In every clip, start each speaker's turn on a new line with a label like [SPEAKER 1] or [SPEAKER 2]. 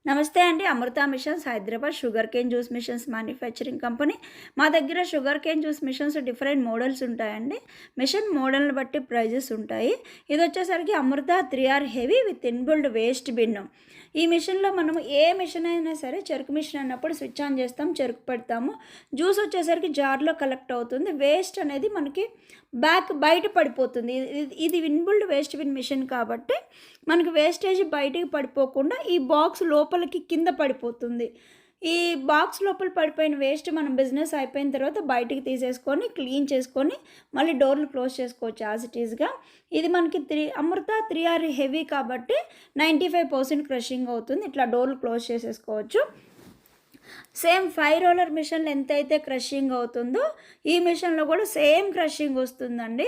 [SPEAKER 1] నమస్తే అండి. Amrutha machines Hyderabad sugar cane juice machines manufacturing company. మా దగ్గర sugar cane juice machines different models ఉంటాయండి. మిషన్ మోడల్ని బట్టి ప్రైజెస్ ఉంటాయి. ఇది వచ్చేసరికి Amrutha 3R heavy with inbuilt waste bin. ఈ మిషన్లో మనము ఏ మిషన్ అయినా సరే చెరుకు మిషన్ అన్నప్పుడు స్విచ్ ఆన్ చేస్తాం, చెరుకు పెడతాము. జ్యూస్ వచ్చేసరికి జార్లో కలెక్ట్ అవుతుంది. వేస్ట్ అనేది మనకి బయట పడిపోతుంది. ఇది ఇన్బిల్డ్ వేస్ట్ బిన్ మిషన్ కాబట్టి మనకి వేస్టేజ్ బయటికి పడిపోకుండా ఈ బాక్స్ లోపలికి కింద పడిపోతుంది. ఈ బాక్స్ లోపల పడిపోయిన వేస్ట్ మనం బిజినెస్ అయిపోయిన తర్వాత బయటికి తీసేసుకొని క్లీన్ చేసుకొని మళ్ళీ డోర్లు క్లోజ్ చేసుకోవచ్చు యాజ్ ఇట్ ఈస్గా. ఇది మనకి అమృత 3R హెవీ కాబట్టి 95% క్రషింగ్ అవుతుంది. ఇట్లా డోర్లు క్లోజ్ చేసేసుకోవచ్చు. సేమ్ 5 రోలర్ మిషన్లో ఎంతైతే క్రషింగ్ అవుతుందో ఈ మిషన్లో కూడా సేమ్ క్రషింగ్ వస్తుందండి.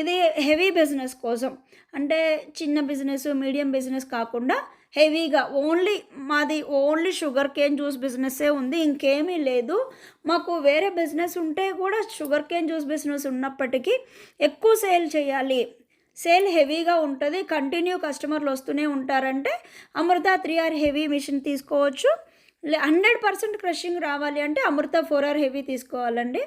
[SPEAKER 1] ఇది హెవీ బిజినెస్ కోసం, అంటే చిన్న బిజినెస్, మీడియం బిజినెస్ కాకుండా హెవీగా మాది ఓన్లీ షుగర్ కేన్ జ్యూస్ బిజినెస్సే ఉంది, ఇంకేమీ లేదు. మాకు వేరే బిజినెస్ ఉంటే కూడా షుగర్ కేన్ జ్యూస్ బిజినెస్ ఉన్నప్పటికీ ఎక్కువ సేల్ చేయాలి, సేల్ హెవీగా ఉంటుంది, కంటిన్యూ కస్టమర్లు వస్తూనే ఉంటారంటే అమృత 3R హెవీ మిషన్ తీసుకోవచ్చు. 100% క్రషింగ్ రావాలి అంటే అమృత 4R హెవీ తీసుకోవాలండి.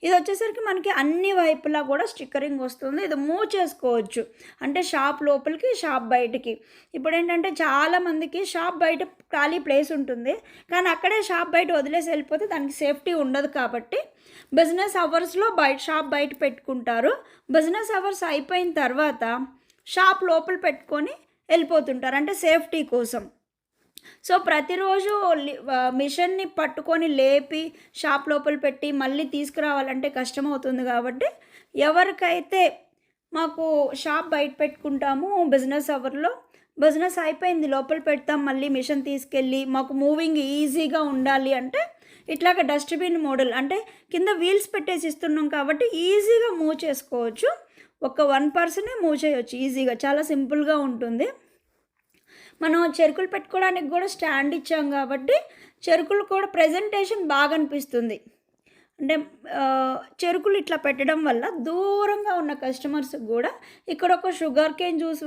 [SPEAKER 1] ఇది వచ్చేసరికి మనకి అన్ని వైపులా కూడా స్టిక్కరింగ్ వస్తుంది. ఇది మూవ్ చేసుకోవచ్చు, అంటే షాప్ లోపలికి, షాప్ బయటికి. ఇప్పుడు ఏంటంటే చాలామందికి షాప్ బయట ఖాళీ ప్లేస్ ఉంటుంది, కానీ అక్కడే షాప్ బయట వదిలేసి వెళ్ళిపోతే దానికి సేఫ్టీ ఉండదు. కాబట్టి బిజినెస్ అవర్స్లో షాప్ బయట పెట్టుకుంటారు. బిజినెస్ అవర్స్ అయిపోయిన తర్వాత షాప్ లోపల పెట్టుకొని వెళ్ళిపోతుంటారు, అంటే సేఫ్టీ కోసం. సో ప్రతిరోజు మిషన్ని పట్టుకొని లేపి షాప్ లోపల పెట్టి మళ్ళీ తీసుకురావాలంటే కష్టమవుతుంది. కాబట్టి ఎవరికైతే మాకు షాప్ బయట పెట్టుకుంటాము బిజినెస్ అవర్లో, బిజినెస్ అయిపోయింది లోపల పెడతాం, మళ్ళీ మిషన్ తీసుకెళ్ళి మాకు మూవింగ్ ఈజీగా ఉండాలి అంటే ఇట్లాగ డస్ట్బిన్ మోడల్, అంటే కింద వీల్స్ పెట్టేసి ఇస్తున్నాం కాబట్టి ఈజీగా మూవ్ చేసుకోవచ్చు. ఒక 1 పర్సనే మూవ్ చేయవచ్చు ఈజీగా, చాలా సింపుల్గా ఉంటుంది. మనం చెరుకులు పెట్టుకోవడానికి కూడా స్టాండ్ ఇచ్చాం కాబట్టి చెరుకులు కూడా ప్రజెంటేషన్ బాగా అనిపిస్తుంది. అంటే చెరుకులు ఇట్లా పెట్టడం వల్ల దూరంగా ఉన్న కస్టమర్స్కి కూడా ఇక్కడ ఒక షుగర్ కేన్ జ్యూస్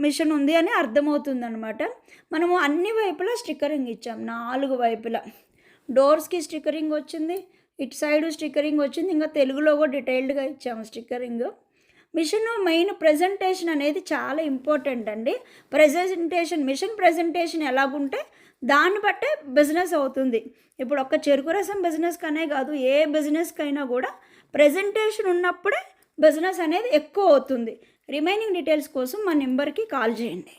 [SPEAKER 1] మిషన్ ఉంది అని అర్థమవుతుంది అనమాట. మనము అన్ని వైపులా స్టిక్కరింగ్ ఇచ్చాం, 4 వైపులా. డోర్స్కి స్టిక్కరింగ్ వచ్చింది, ఇటు సైడు స్టిక్కరింగ్ వచ్చింది, ఇంకా తెలుగులో కూడా డీటెయిల్డ్గా ఇచ్చాము స్టిక్కరింగ్. మిషన్ మెయిన్ ప్రజెంటేషన్ అనేది చాలా ఇంపార్టెంట్ అండి. మిషన్ ప్రజెంటేషన్ ఎలాగుంటే దాన్ని బట్టే బిజినెస్ అవుతుంది. ఇప్పుడు ఒక్క చెరుకు రసం బిజినెస్కనే కాదు, ఏ బిజినెస్కైనా కూడా ప్రజెంటేషన్ ఉన్నప్పుడే బిజినెస్ అనేది ఎక్కువ అవుతుంది. రిమైనింగ్ డీటెయిల్స్ కోసం మా నెంబర్కి కాల్ చేయండి.